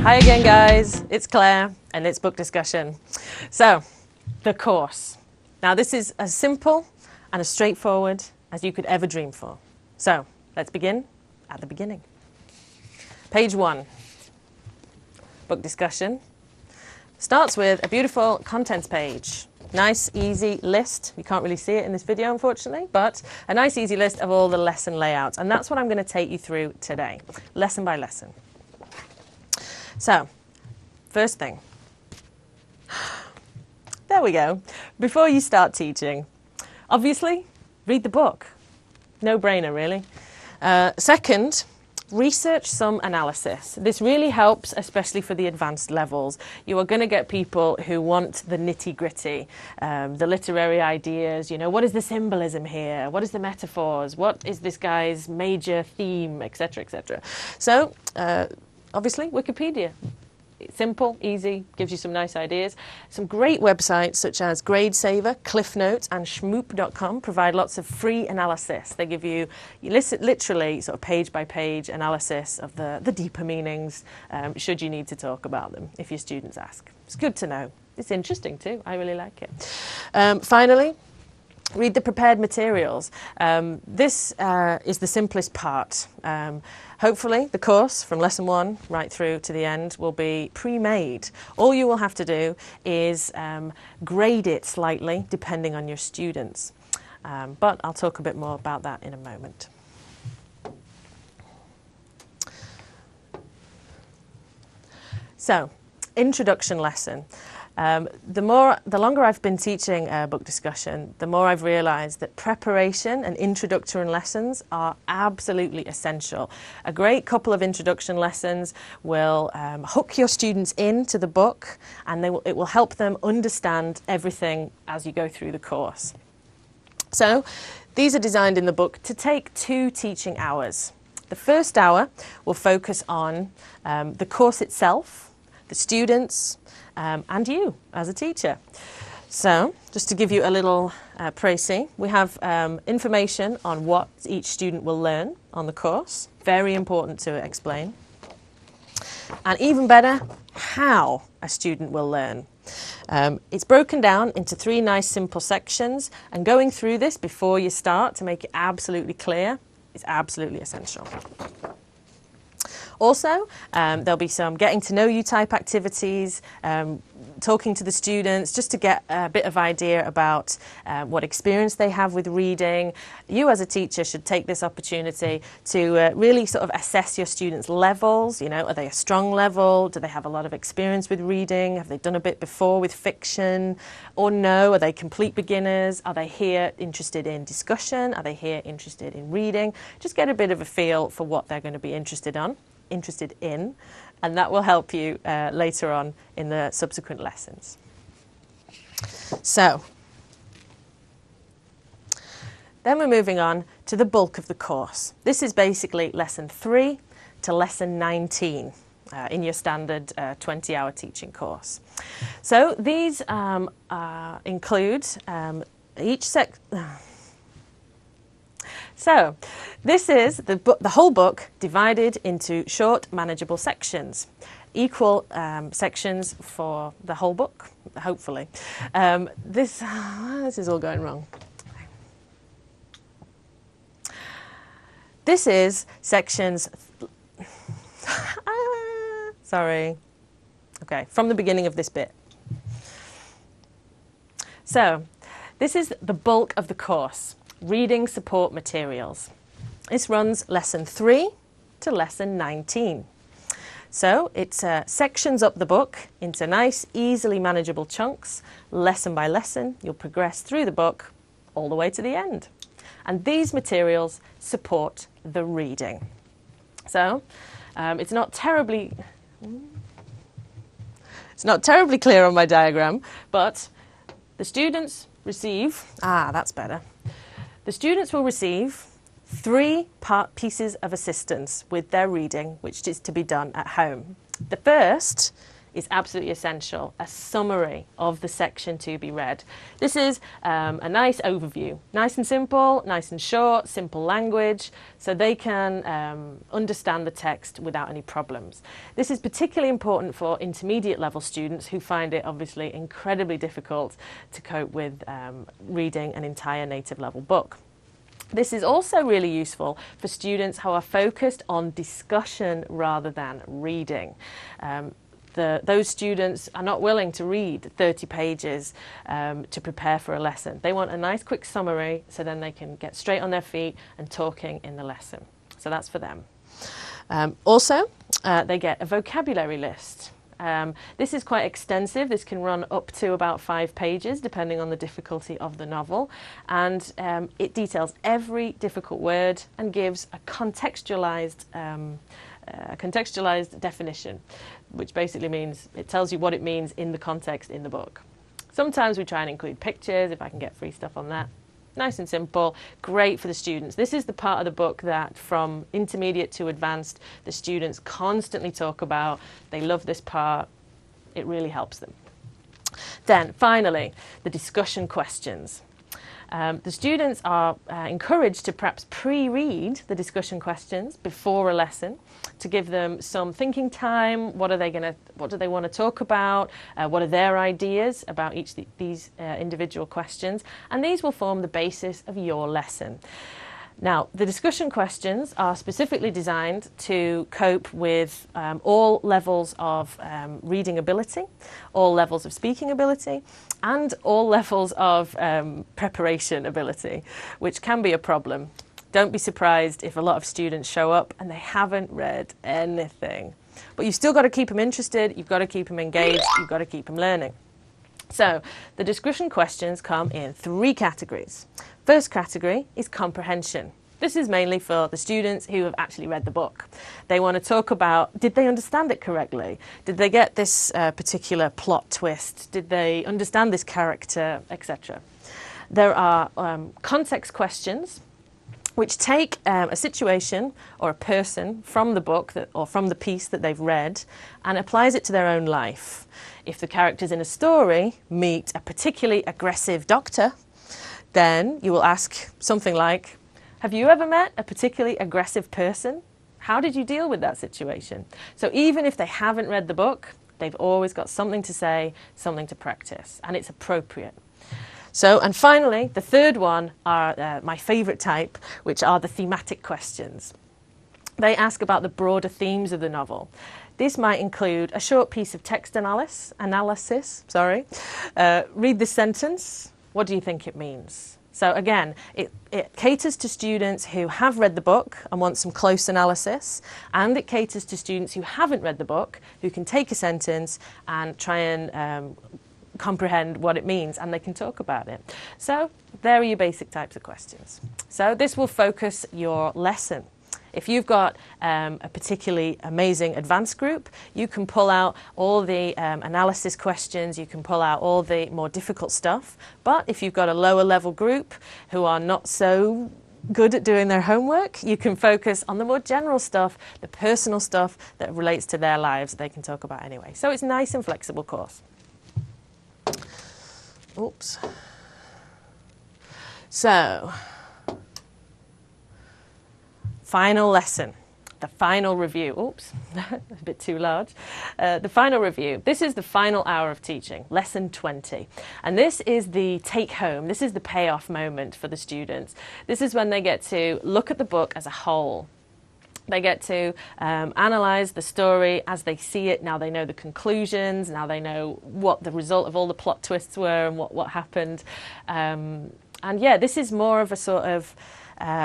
Hi again, guys. It's Claire, and it's book discussion. So, the course. Now, this is as simple and as straightforward as you could ever dream for. So, let's begin at the beginning. Page 1, book discussion, starts with a beautiful contents page. Nice, easy list. You can't really see it in this video, unfortunately, but a nice, easy list of all the lesson layouts. And that's what I'm going to take you through today, lesson by lesson. So, first thing. There we go. Before you start teaching, obviously, read the book. No-brainer, really. Second, research some analysis. This really helps, especially for the advanced levels. You are going to get people who want the nitty-gritty, the literary ideas, you know, what is the symbolism here? What is the metaphors? What is this guy's major theme, etc., etc. So, obviously, Wikipedia. Simple, easy, gives you some nice ideas. Some great websites such as GradeSaver, CliffNotes and Shmoop.com provide lots of free analysis. They give you literally sort of page-by-page analysis of the deeper meanings, should you need to talk about them, if your students ask. It's good to know. It's interesting too. I really like it. Finally, read the prepared materials. This is the simplest part. Hopefully, the course from lesson 1 right through to the end will be pre-made. All you will have to do is grade it slightly, depending on your students. But I'll talk a bit more about that in a moment. So, introduction lesson. The longer I've been teaching book discussion, the more I've realised that preparation and introductory lessons are absolutely essential. A great couple of introduction lessons will hook your students into the book, and it will help them understand everything as you go through the course. So, these are designed in the book to take 2 teaching hours. The first hour will focus on the course itself, the students, and you as a teacher. So, just to give you a little précis, we have information on what each student will learn on the course. Very important to explain. And even better, how a student will learn. It's broken down into 3 nice simple sections, and going through this before you start to make it absolutely clear is absolutely essential. Also, there'll be some getting to know you type activities, talking to the students just to get a bit of idea about what experience they have with reading. You as a teacher should take this opportunity to really sort of assess your students' levels. You know, are they a strong level? Do they have a lot of experience with reading? Have they done a bit before with fiction? Or no, are they complete beginners? Are they here interested in discussion? Are they here interested in reading? Just get a bit of a feel for what they're going to be interested in, and that will help you later on in the subsequent lessons. So, then we're moving on to the bulk of the course. This is basically lesson 3 to lesson 19 in your standard 20-hour teaching course. So these include So, this is the whole book divided into short, manageable sections. Equal sections for the whole book, hopefully. This is all going wrong. This is sections... Sorry. Okay, from the beginning of this bit. So, this is the bulk of the course. Reading support materials. This runs lesson 3 to lesson 19. So it sections up the book into nice, easily manageable chunks. Lesson by lesson, you'll progress through the book all the way to the end. And these materials support the reading. So it's not terribly clear on my diagram, but the students receive, that's better. The students will receive 3 pieces of assistance with their reading, which is to be done at home. The first is absolutely essential, a summary of the section to be read. This is a nice overview, nice and simple, nice and short, simple language, so they can understand the text without any problems. This is particularly important for intermediate level students who find it obviously incredibly difficult to cope with reading an entire native level book. This is also really useful for students who are focused on discussion rather than reading. Those students are not willing to read 30 pages to prepare for a lesson. They want a nice quick summary so then they can get straight on their feet and talking in the lesson. So that's for them. Also, they get a vocabulary list. This is quite extensive. This can run up to about 5 pages depending on the difficulty of the novel, and it details every difficult word and gives a contextualized definition, which basically means it tells you what it means in the context in the book. Sometimes we try and include pictures if I can get free stuff on that. Nice and simple, great for the students. This is the part of the book that from intermediate to advanced, the students constantly talk about. They love this part. It really helps them. Then finally, the discussion questions. The students are encouraged to perhaps pre-read the discussion questions before a lesson to give them some thinking time. What do they want to talk about? What are their ideas about each of these individual questions? And these will form the basis of your lesson. Now, the discussion questions are specifically designed to cope with all levels of reading ability, all levels of speaking ability, and all levels of preparation ability, which can be a problem. Don't be surprised if a lot of students show up and they haven't read anything. But you've still got to keep them interested, you've got to keep them engaged, you've got to keep them learning. So, the discussion questions come in 3 categories. First category is comprehension. This is mainly for the students who have actually read the book. They want to talk about, did they understand it correctly? Did they get this particular plot twist? Did they understand this character, etc.? There are context questions which take a situation or a person from the book or from the piece that they've read and applies it to their own life. If the characters in a story meet a particularly aggressive doctor, then you will ask something like, have you ever met a particularly aggressive person? How did you deal with that situation? So even if they haven't read the book, they've always got something to say, something to practice, and it's appropriate. So, and finally, the third one are my favourite type, which are the thematic questions. They ask about the broader themes of the novel. This might include a short piece of text analysis. Read this sentence. What do you think it means? So again, it caters to students who have read the book and want some close analysis, and it caters to students who haven't read the book, who can take a sentence and try and comprehend what it means, and they can talk about it. So there are your basic types of questions. So this will focus your lesson. If you've got a particularly amazing advanced group, you can pull out all the analysis questions, you can pull out all the more difficult stuff. But if you've got a lower level group who are not so good at doing their homework, you can focus on the more general stuff, the personal stuff that relates to their lives that they can talk about anyway. So it's a nice and flexible course. Oops. So, final lesson, the final review. Oops, a bit too large. The final review. This is the final hour of teaching, lesson 20. And this is the take home. This is the payoff moment for the students. This is when they get to look at the book as a whole. They get to analyse the story as they see it. Now they know the conclusions. Now they know what the result of all the plot twists were and what happened. And yeah, this is more of a sort of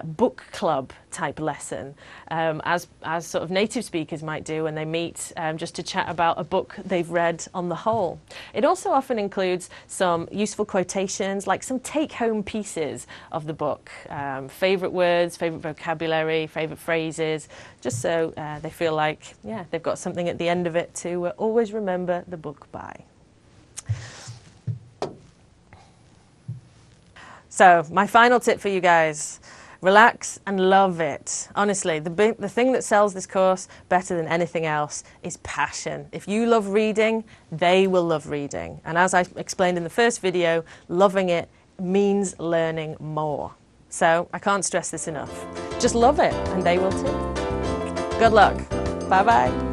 book club type lesson, as sort of native speakers might do when they meet just to chat about a book they've read on the whole. It also often includes some useful quotations, like some take-home pieces of the book, favourite words, favourite vocabulary, favourite phrases, just so they feel like, yeah, they've got something at the end of it to always remember the book by. So, my final tip for you guys. Relax and love it. Honestly, the thing that sells this course better than anything else is passion. If you love reading, they will love reading. And as I explained in the first video, loving it means learning more. So I can't stress this enough. Just love it and they will too. Good luck. Bye-bye.